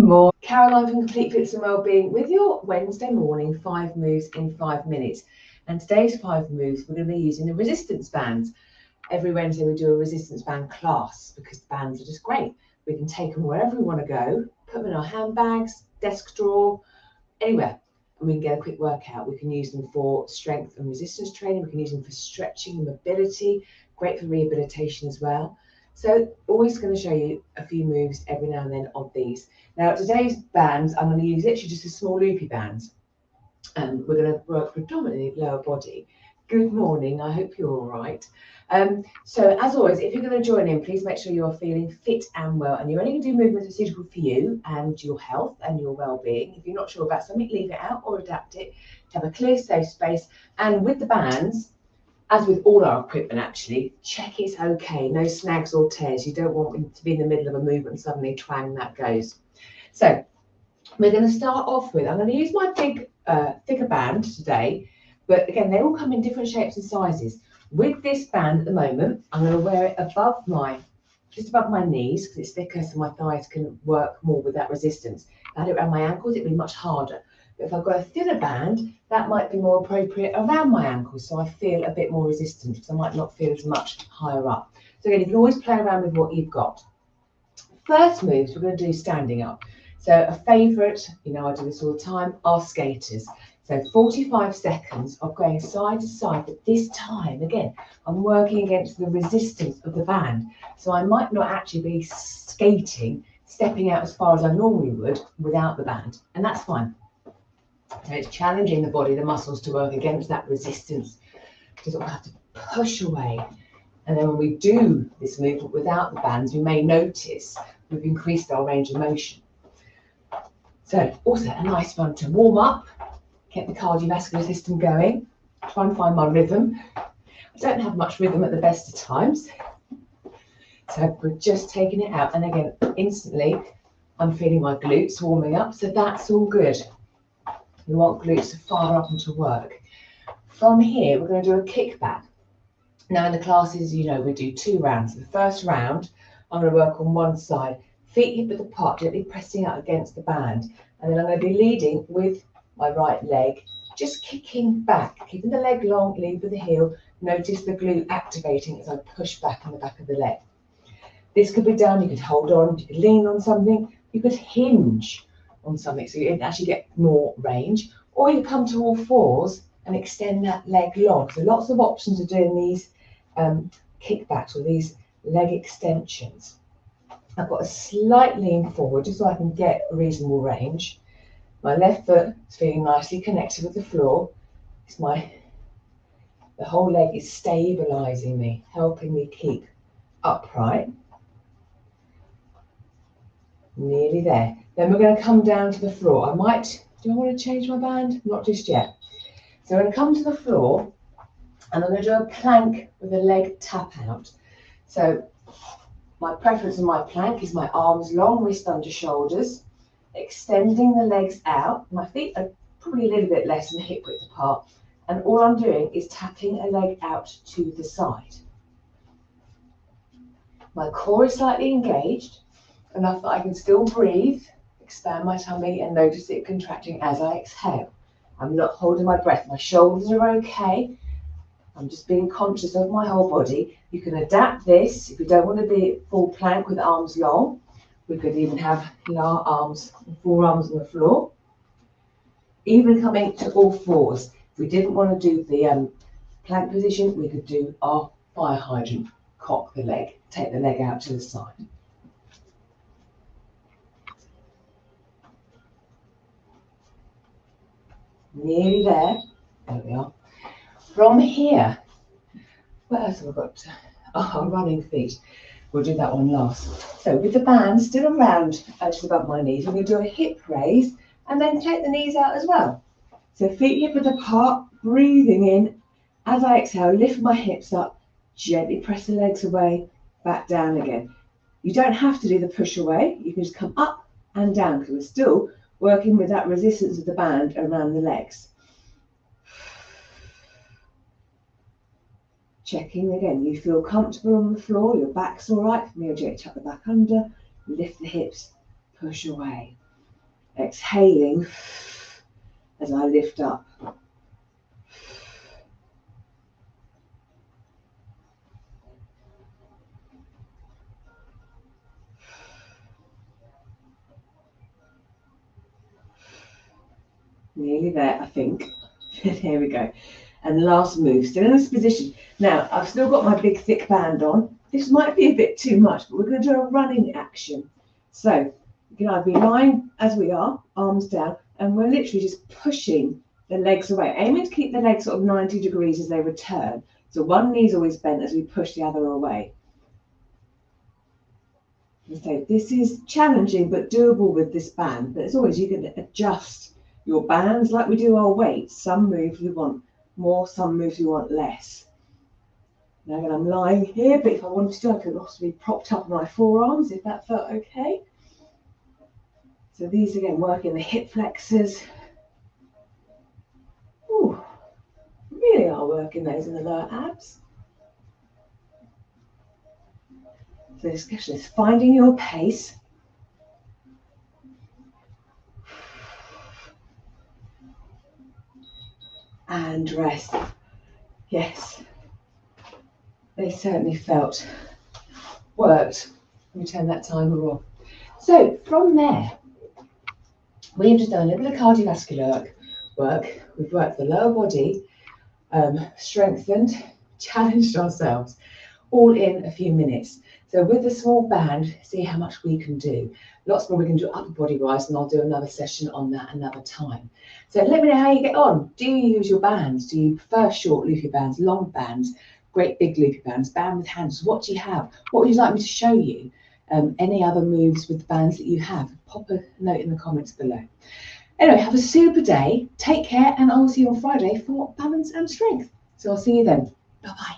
More Caroline from Complete Fitness and Wellbeing with your Wednesday morning 5 moves in 5 minutes. And today's 5 moves, we're going to be using the resistance bands. Every Wednesday we do a resistance band class because the bands are just great. We can take them wherever we want to go, put them in our handbags, desk drawer, anywhere, and we can get a quick workout. We can use them for strength and resistance training. We can use them for stretching and mobility, great for rehabilitation as well. So always going to show you a few moves every now and then of these. Now today's bands, I'm going to use literally just a small loopy bands. And we're going to work predominantly lower body. Good morning, I hope you're all right. So as always, if you're going to join in, please make sure you're feeling fit and well, and you're only going to do movements that are suitable for you and your health and your well-being. If you're not sure about something, leave it out or adapt it to have a clear, safe space. And with the bands, as with all our equipment actually, check it's okay, no snags or tears. You don't want them to be in the middle of a movement and suddenly twang, that goes. So we're going to start off with, I'm going to use my big thicker band today, but again, they all come in different shapes and sizes. With this band at the moment, I'm going to wear it just above my knees because it's thicker so my thighs can work more with that resistance. If I had it around my ankles, it'd be much harder. But if I've got a thinner band, that might be more appropriate around my ankles, so I feel a bit more resistant because I might not feel as much higher up. So again, you can always play around with what you've got. First moves, we're going to do standing up. So a favourite, you know I do this all the time, are skaters. So 45 seconds of going side to side, but this time, again, I'm working against the resistance of the band. So I might not actually be skating, stepping out as far as I normally would without the band, and that's fine. So it's challenging the body, the muscles to work against that resistance, because we'll have to push away. And then when we do this movement without the bands, we may notice we've increased our range of motion. So also a nice one to warm up, get the cardiovascular system going, try and find my rhythm. I don't have much rhythm at the best of times. So we're just taking it out. And again, instantly, I'm feeling my glutes warming up. So that's all good. We want glutes to fire up and to work. From here, we're going to do a kickback. Now in the classes, you know, we do 2 rounds. The first round, I'm going to work on one side, feet hip width apart, gently pressing out against the band. And then I'm going to be leading with my right leg, just kicking back, keeping the leg long, lead with the heel. Notice the glute activating as I push back on the back of the leg. This could be done, you could hold on, you could lean on something, you could hinge on something so you actually get more range, or you come to all fours and extend that leg long. So lots of options of doing these kickbacks or these leg extensions. I've got a slight lean forward just so I can get a reasonable range. My left foot is feeling nicely connected with the floor. The whole leg is stabilizing me, helping me keep upright. Nearly there. Then we're going to come down to the floor. Do I want to change my band? Not just yet. So I'm going to come to the floor and I'm going to do a plank with a leg tap out. So my preference in my plank is my arms long, wrist under shoulders, extending the legs out. My feet are probably a little bit less than hip width apart. And all I'm doing is tapping a leg out to the side. My core is slightly engaged, enough that I can still breathe, expand my tummy and notice it contracting as I exhale. I'm not holding my breath. My shoulders are okay. I'm just being conscious of my whole body. You can adapt this if you don't want to be full plank with arms long. We could even have our arms and forearms on the floor. Even coming to all fours. If we didn't want to do the plank position, we could do our fire hydrant. Cock the leg, take the leg out to the side. Nearly there. There we are. From here, what else have I got? Oh, running feet. We'll do that one last. So with the band still around just above my knees, we're going to do a hip raise and then take the knees out as well. So feet hip width apart, breathing in. As I exhale, lift my hips up, gently press the legs away, back down again. You don't have to do the push away. You can just come up and down because we're still working with that resistance of the band around the legs. Checking again, you feel comfortable on the floor, your back's all right. For me, I'll gently tuck the back under, lift the hips, push away. exhaling as I lift up. Nearly there, I think. There we go. And the last move, still in this position. Now, I've still got my big thick band on. This might be a bit too much, but we're going to do a running action. So you can either be lying as we are, arms down, and we're literally just pushing the legs away, aiming to keep the legs sort of 90 degrees as they return. So one knee's always bent as we push the other away. And so this is challenging but doable with this band, but as always you can adjust your bands like we do our weights. Some moves we want more, some moves we want less. Now again, I'm lying here, but if I wanted to, I could also be propped up on my forearms if that felt okay. So these again working the hip flexors. Ooh, really are working those in the lower abs. So this question is finding your pace. And rest. Yes, they certainly worked. Let me turn that timer off. So from there, we've just done a little bit of cardiovascular work. We've worked the lower body, strengthened, challenged ourselves, all in a few minutes. So with the small band, see how much we can do. Lots more we can do upper body wise, and I'll do another session on that another time. So let me know how you get on. Do you use your bands? Do you prefer short loopy bands, long bands, great big loopy bands, band with hands? What do you have? What would you like me to show you? Any other moves with the bands that you have? Pop a note in the comments below. Anyway, have a super day. Take care, and I'll see you on Friday for balance and strength. So I'll see you then. Bye-bye.